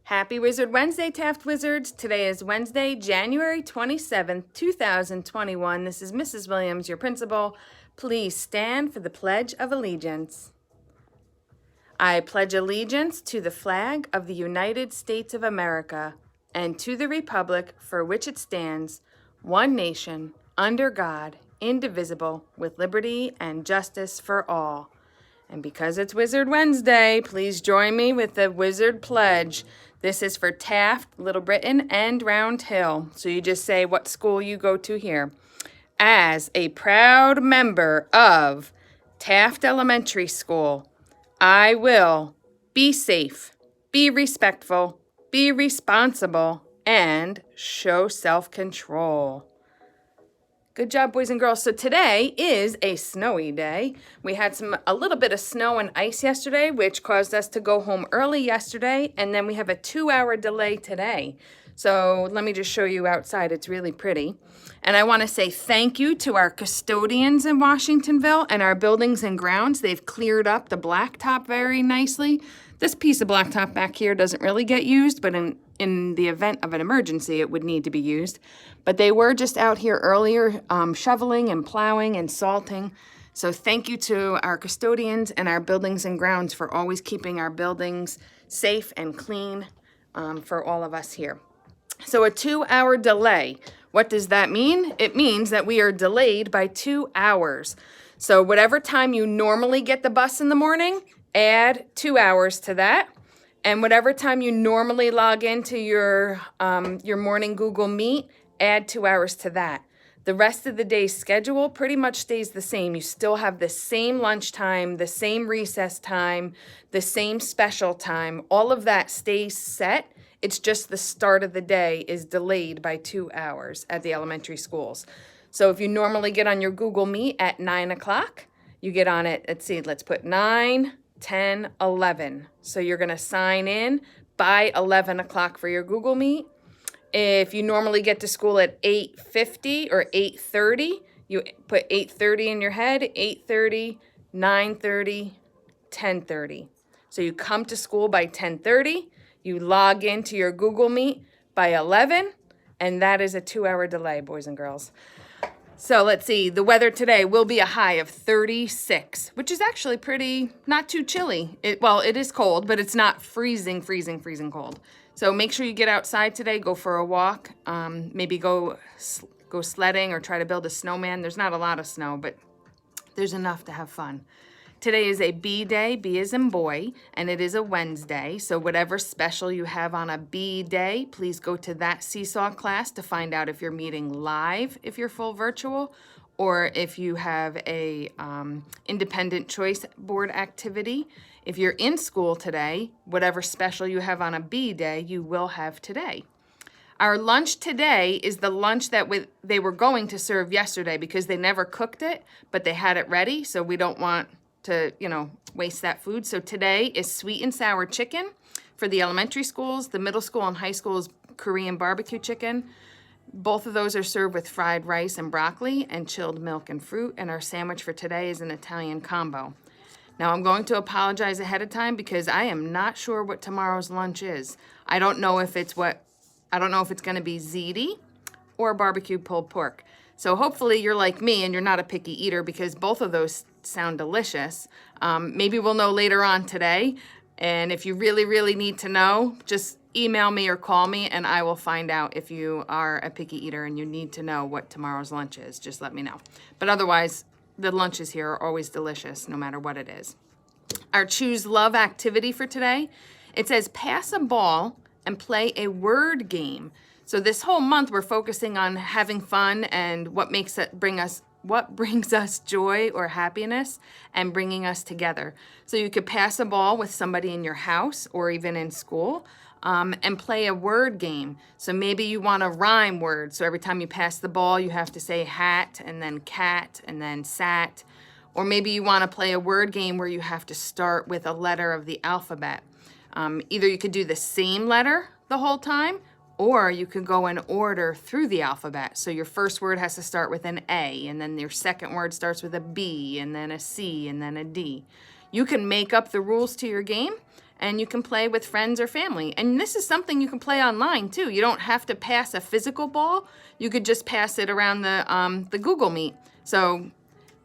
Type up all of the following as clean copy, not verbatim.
Happy Wizard Wednesday, Taft Wizards. Today is Wednesday, January 27th, 2021. This is Mrs. Williams, your principal. Please stand for the Pledge of Allegiance. I pledge allegiance to the flag of the United States of America and to the republic for which it stands, one nation, under God, indivisible, with liberty and justice for all. And because it's Wizard Wednesday, please join me with the Wizard Pledge. This is for Taft, Little Britain, and Round Hill. So you just say what school you go to here. As a proud member of Taft Elementary School, I will be safe, be respectful, be responsible, and show self-control. Good job, boys and girls. So today is a snowy day. We had a little bit of snow and ice yesterday, which caused us to go home early yesterday, and then we have a 2-hour delay today. So let me just show you outside. It's really pretty. And I want to say thank you to our custodians in Washingtonville and our buildings and grounds. They've cleared up the blacktop very nicely. This piece of blacktop back here doesn't really get used, but in the event of an emergency, it would need to be used. But they were just out here earlier shoveling and plowing and salting. So thank you to our custodians and our buildings and grounds for always keeping our buildings safe and clean for all of us here. So a 2-hour delay. What does that mean? It means that we are delayed by 2 hours. So whatever time you normally get the bus in the morning, add 2 hours to that. And whatever time you normally log into your morning Google Meet, add 2 hours to that. The rest of the day's schedule pretty much stays the same. You still have the same lunchtime, the same recess time, the same special time. All of that stays set. It's just the start of the day is delayed by 2 hours at the elementary schools. So if you normally get on your Google Meet at 9 o'clock, you get on it, let's put 9, 10, 11. So you're going to sign in by 11 o'clock for your Google Meet. If you normally get to school at 8:50 or 8:30, you put 8:30 in your head, 8:30, 9:30, 10:30. So you come to school by 10:30, you log into your Google Meet by 11, and that is a 2-hour delay, boys and girls. So let's see, the weather today will be a high of 36, which is actually not too chilly. It is cold, but it's not freezing cold. So make sure you get outside today, go for a walk, maybe go sledding or try to build a snowman. There's not a lot of snow, but there's enough to have fun. Today is a B day, B as in boy, and it is a Wednesday. So whatever special you have on a B day, please go to that seesaw class to find out if you're meeting live, if you're full virtual, or if you have a independent choice board activity. If you're in school today, whatever special you have on a B day, you will have today. Our lunch today is the lunch that they were going to serve yesterday because they never cooked it, but they had it ready, so we don't want to, waste that food. So today is sweet and sour chicken for the elementary schools. The middle school and high school is Korean barbecue chicken. Both of those are served with fried rice and broccoli and chilled milk and fruit. And our sandwich for today is an Italian combo. Now I'm going to apologize ahead of time because I am not sure what tomorrow's lunch is. I don't know if it's going to be ziti or barbecue pulled pork. So hopefully you're like me and you're not a picky eater because both of those sound delicious. Maybe we'll know later on today. And if you really, really need to know, just email me or call me and I will find out if you are a picky eater and you need to know what tomorrow's lunch is. Just let me know. But otherwise, the lunches here are always delicious no matter what it is. Our Choose Love activity for today, it says pass a ball and play a word game. So this whole month we're focusing on having fun and what brings us joy or happiness and bringing us together. So you could pass a ball with somebody in your house or even in school and play a word game. So maybe you want to rhyme words. So every time you pass the ball, you have to say hat and then cat and then sat. Or maybe you want to play a word game where you have to start with a letter of the alphabet. Either you could do the same letter the whole time, or you could go in order through the alphabet. So your first word has to start with an A, and then your second word starts with a B, and then a C, and then a D. You can make up the rules to your game, and you can play with friends or family. And this is something you can play online too. You don't have to pass a physical ball. You could just pass it around the Google Meet. So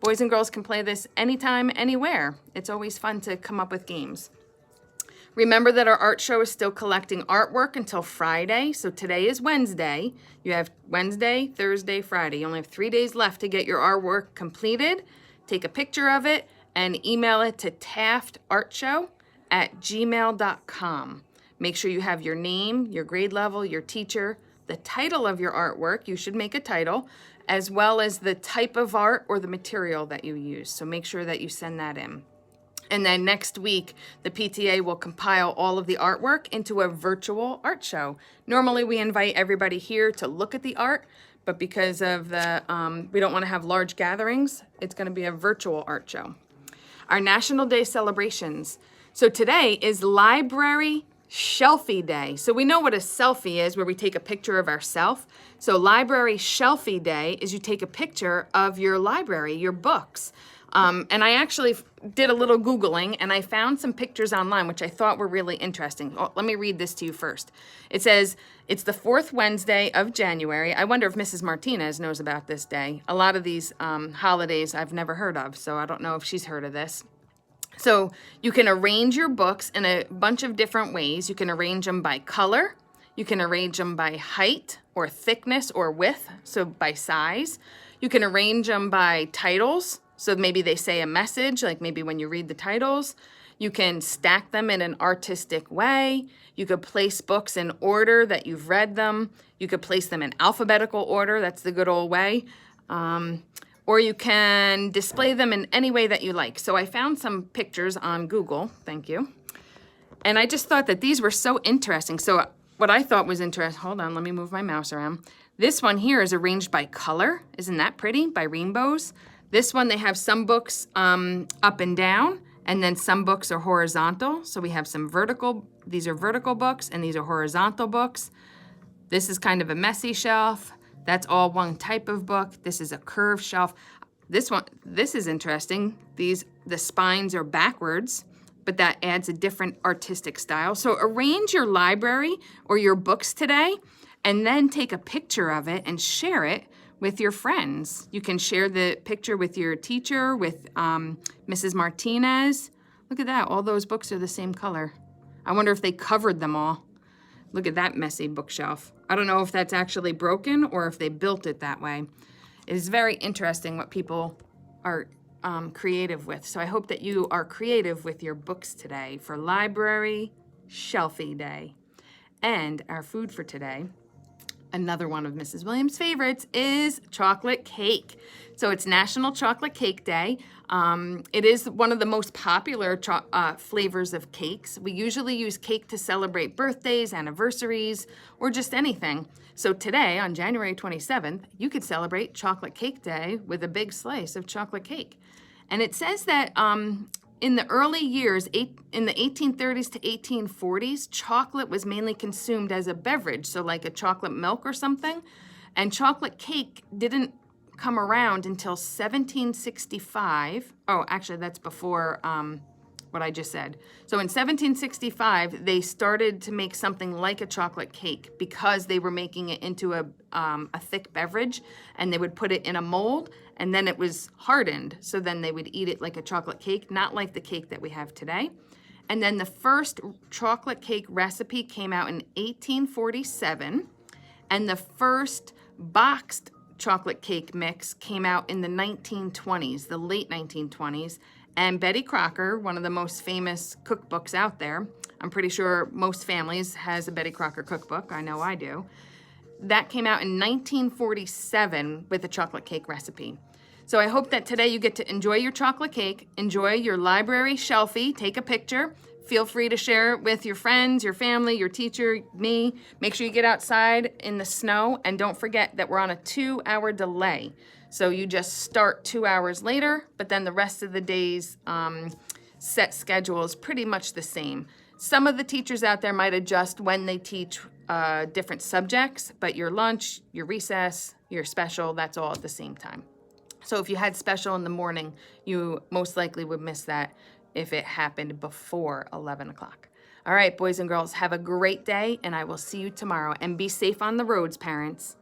boys and girls can play this anytime, anywhere. It's always fun to come up with games. Remember that our art show is still collecting artwork until Friday. So today is Wednesday. You have Wednesday, Thursday, Friday. You only have 3 days left to get your artwork completed. Take a picture of it and email it to taftartshow@gmail.com. Make sure you have your name, your grade level, your teacher, the title of your artwork. You should make a title, as well as the type of art or the material that you use. So make sure that you send that in. And then next week, the PTA will compile all of the artwork into a virtual art show. Normally, we invite everybody here to look at the art, but because of the, we don't want to have large gatherings, it's going to be a virtual art show. Our National Day celebrations. So today is Library Shelfie Day. So we know what a selfie is, where we take a picture of ourselves. So Library Shelfie Day is you take a picture of your library, your books. And I actually did a little Googling, and I found some pictures online, which I thought were really interesting. Oh, let me read this to you first. It says, it's the 4th Wednesday of January. I wonder if Mrs. Martinez knows about this day. A lot of these holidays I've never heard of, so I don't know if she's heard of this. So you can arrange your books in a bunch of different ways. You can arrange them by color. You can arrange them by height or thickness or width, so by size. You can arrange them by titles. So maybe they say a message, like maybe when you read the titles. You can stack them in an artistic way. You could place books in order that you've read them. You could place them in alphabetical order. That's the good old way. Or you can display them in any way that you like. So I found some pictures on Google. Thank you. And I just thought that these were so interesting. So what I thought was interesting, hold on, let me move my mouse around. This one here is arranged by color. Isn't that pretty? By rainbows. This one, they have some books up and down, and then some books are horizontal. So we have some vertical, these are vertical books, and these are horizontal books. This is kind of a messy shelf. That's all one type of book. This is a curved shelf. This one, this is interesting. The spines are backwards, but that adds a different artistic style. So arrange your library or your books today, and then take a picture of it and share it with your friends. You can share the picture with your teacher, with Mrs. Martinez. Look at that, all those books are the same color. I wonder if they covered them all. Look at that messy bookshelf. I don't know if that's actually broken or if they built it that way. It is very interesting what people are creative with. So I hope that you are creative with your books today for Library Shelfie Day. And our food for today, another one of Mrs. Williams' favorites, is chocolate cake. So it's National Chocolate Cake Day. It is one of the most popular flavors of cakes. We usually use cake to celebrate birthdays, anniversaries, or just anything. So today, on January 27th, you could celebrate Chocolate Cake Day with a big slice of chocolate cake. And it says that in the early years, in the 1830s to 1840s, chocolate was mainly consumed as a beverage, so like a chocolate milk or something. And chocolate cake didn't come around until 1765. Oh, actually, that's before what I just said. So in 1765, they started to make something like a chocolate cake because they were making it into a thick beverage, and they would put it in a mold, and then it was hardened. So then they would eat it like a chocolate cake, not like the cake that we have today. And then the first chocolate cake recipe came out in 1847, and the first boxed chocolate cake mix came out in the 1920s, the late 1920s. And Betty Crocker, one of the most famous cookbooks out there, I'm pretty sure most families has a Betty Crocker cookbook, I know I do. That came out in 1947 with a chocolate cake recipe. So I hope that today you get to enjoy your chocolate cake, enjoy your library shelfie, take a picture. Feel free to share it with your friends, your family, your teacher, me. Make sure you get outside in the snow, and don't forget that we're on a 2-hour delay. So you just start 2 hours later, but then the rest of the day's set schedule is pretty much the same. Some of the teachers out there might adjust when they teach different subjects, but your lunch, your recess, your special, that's all at the same time. So if you had special in the morning, you most likely would miss that if it happened before 11 o'clock. All right, boys and girls, have a great day, and I will see you tomorrow. And be safe on the roads, parents.